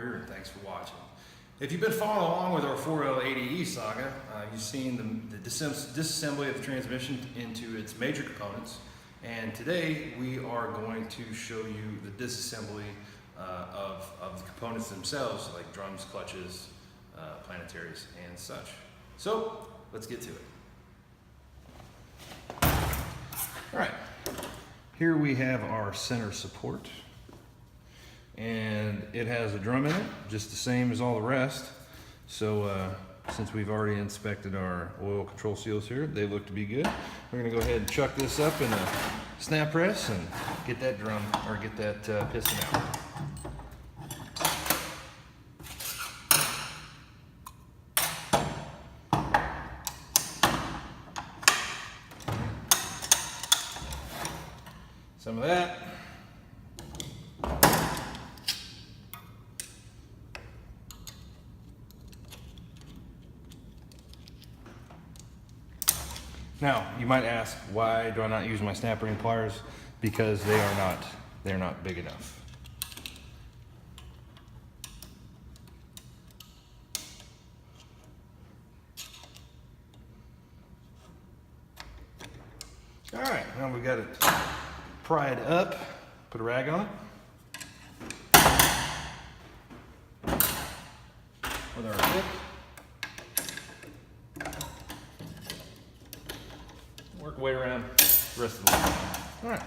Warrior, and thanks for watching. If you've been following along with our 4L80E saga, you've seen the disassembly of the transmission into its major components, and today we are going to show you the disassembly of the components themselves, like drums, clutches, planetaries, and such. So let's get to it. All right, here we have our center support, and it has a drum in it, just the same as all the rest. So since we've already inspected our oil control seals here, they look to be good. We're gonna go ahead and chuck this up in a snap press and get that drum, or get that piston out. Some of that. Now, you might ask, why do I not use my snap ring pliers? Because they're not big enough. All right, now we got it pried up, put a rag on it. With our tip. Work way around the rest of the line. All right,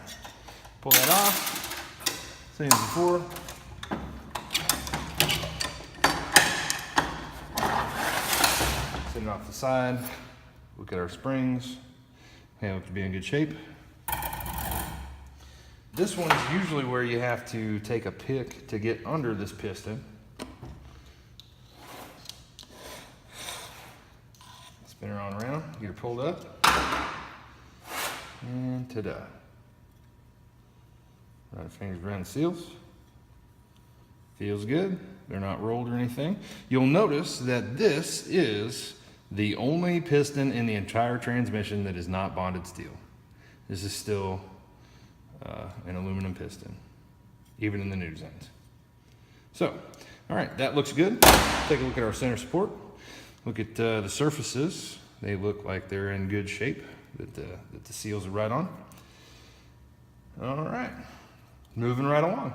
pull that off, same as before. Set it off the side, look at our springs. They look to be in good shape. This one is usually where you have to take a pick to get under this piston. Spin her on around, get her pulled up, and ta-da. Run our fingers around the seals. Feels good. They're not rolled or anything. You'll notice that this is the only piston in the entire transmission that is not bonded steel. This is still an aluminum piston, even in the new designs. So, all right, that looks good. Take a look at our center support. Look at the surfaces. They look like they're in good shape, that the seals are right on. All right, moving right along.